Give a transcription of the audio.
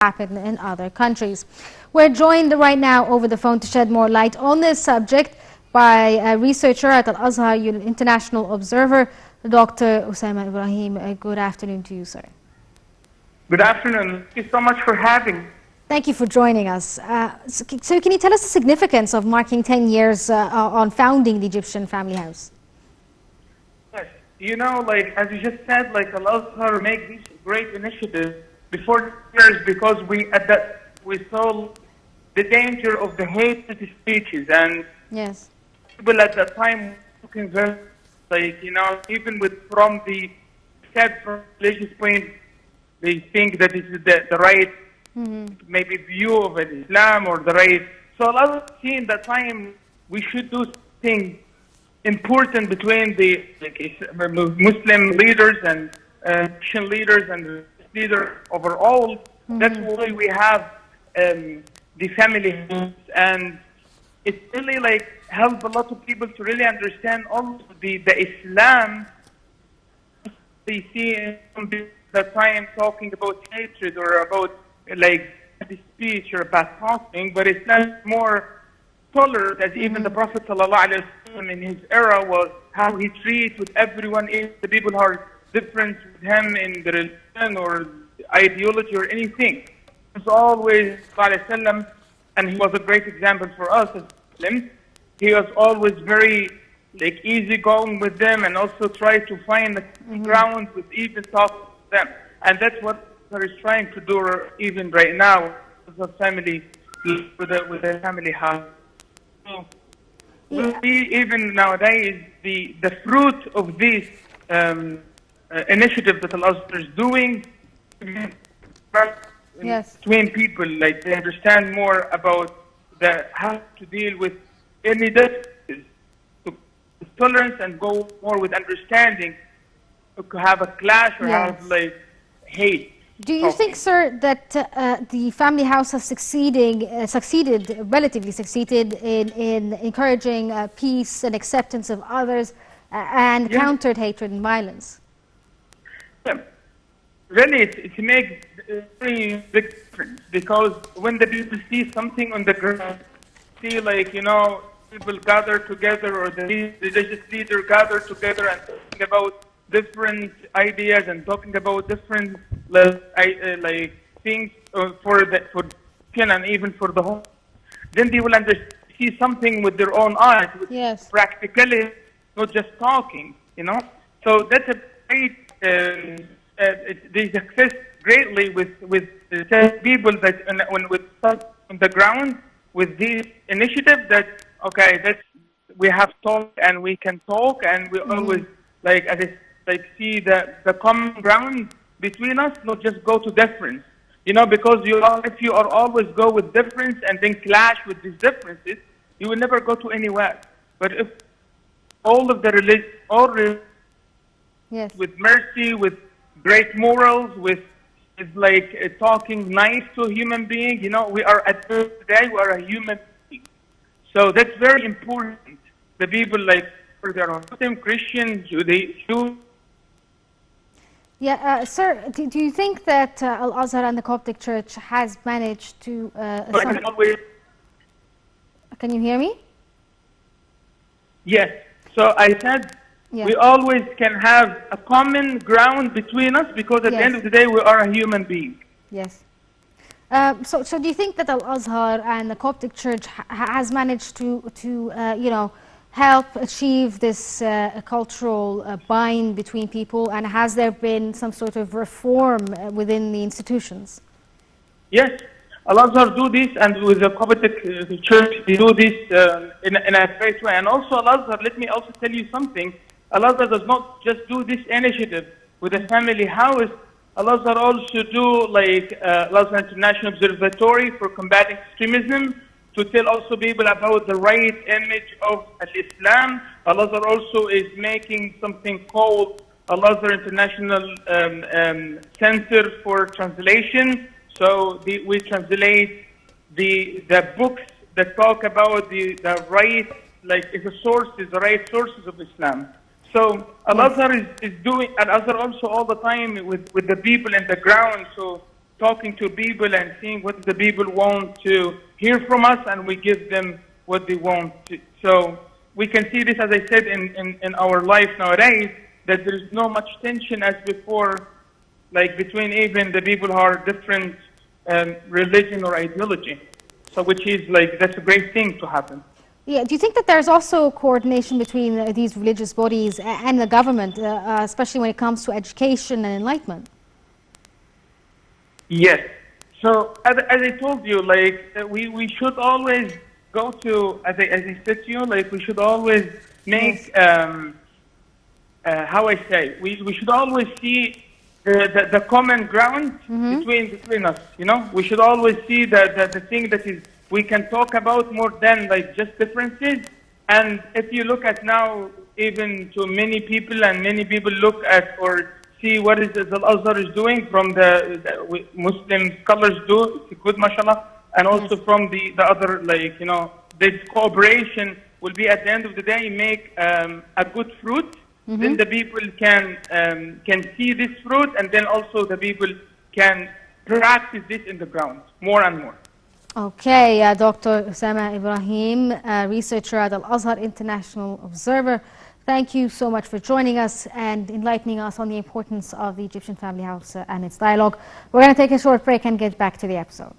happen in other countries. We're joined right now over the phone to shed more light on this subject by a researcher at Al-Azhar International Observer, Dr. Usama Ibrahim. Good afternoon to you, sir. Good afternoon. Thank you so much for having me. Thank you for joining us. So can you tell us the significance of marking 10 years on founding the Egyptian family house? Yes. You know, like, as you just said, like, Al-Azhar make these great initiatives before years because we saw the danger of the hate speeches, and yes, people at that time looking very, like, you know, even from the religious point, they think that this is the right maybe view of Islam or the right. So Allah seen that time we should do something important between the Muslim leaders and Christian leaders and leaders overall. That's why we have the family house, and it's really like help a lot of people to really understand also the Islam. They see the time talking about hatred or about like speech or about talking, but it's not more tolerant, as even the Prophet ﷺ in his era was how he treats with everyone, even the people who are different with him in the religion or ideology or anything. He was always ﷺ, and he was a great example for us as Muslims. He was always very like easygoing with them, and also try to find the ground with even talk to them. And that's what we're trying to do even right now with the family, with the family house. So even nowadays, the fruit of this initiative that Al-Azhar is doing, between people, like they understand more about how to deal with any differences, tolerance, and go more with understanding, to have a clash or have like hate. Do you think, sir, that the family house has relatively succeeded in encouraging peace and acceptance of others and countered hatred and violence? Yeah. Really, it makes a very big difference, because when the people see something on the ground, see like, you know, people gather together, or the religious leader gather together and talking about different ideas and talking about different like things for and even for the whole, then they will see something with their own eyes, with practically, not just talking, you know. So that's a great, they success greatly with the people that with on the ground with this initiative, that we have talk and we can talk, and we always like see the common ground between us, not just go to difference, you know, because if you are always go with difference and then clash with these differences, you will never go to anywhere. But if all of the religion, with mercy, with great morals, with like talking nice to a human being, you know, we are at the end of the day, we are a human being. So that's very important. The people like, they are Muslim, Christian, Jew. Yeah, sir, do you think that Al-Azhar and the Coptic Church has managed to... Can you hear me? Yes. So I said we always can have a common ground between us, because at the end of the day, we are a human being. Yes. So do you think that Al-Azhar and the Coptic Church has managed to you know, help achieve this cultural bind between people, and has there been some sort of reform within the institutions? Yes, Al-Azhar do this, and with the Coptic Church, they do this in a great way. And also Al-Azhar, let me also tell you something, Al-Azhar does not just do this initiative with the family house. Al-Azhar also do like Al-Azhar International Observatory for combating extremism, to tell also people about the right image of Islam. Al-Azhar also is making something called Al-Azhar International Center for Translation. So we translate the books that talk about the right, like the right sources of Islam. So Al-Azhar is doing, Al-Azhar also all the time with the people in the ground. So talking to people and seeing what the people want to hear from us, and we give them what they want to. So we can see this, as I said, in our life nowadays, that there is no much tension as before, like between even the people who are different religion or ideology. So which is like, that's a great thing to happen. Yeah, do you think that there's also coordination between these religious bodies and the government, especially when it comes to education and enlightenment? Yes. So as I told you, like we should always go to, as I said to you, like we should always make, Yes. how I say, we should always see the common ground between us. You know, we should always see the thing that is we can talk about more than like just differences. And if you look at now, even to many people, and many people look at or see what is the Al-Azhar is doing from the Muslim scholars do, it's good, mashallah, and also from the other, like, you know, this cooperation will be at the end of the day make a good fruit. Then the people can see this fruit, and then also the people can practice this in the ground more and more. Okay, Dr. Usama Ibrahim, researcher at Al-Azhar International Observer. Thank you so much for joining us and enlightening us on the importance of the Egyptian family house and its dialogue. We're going to take a short break and get back to the episode.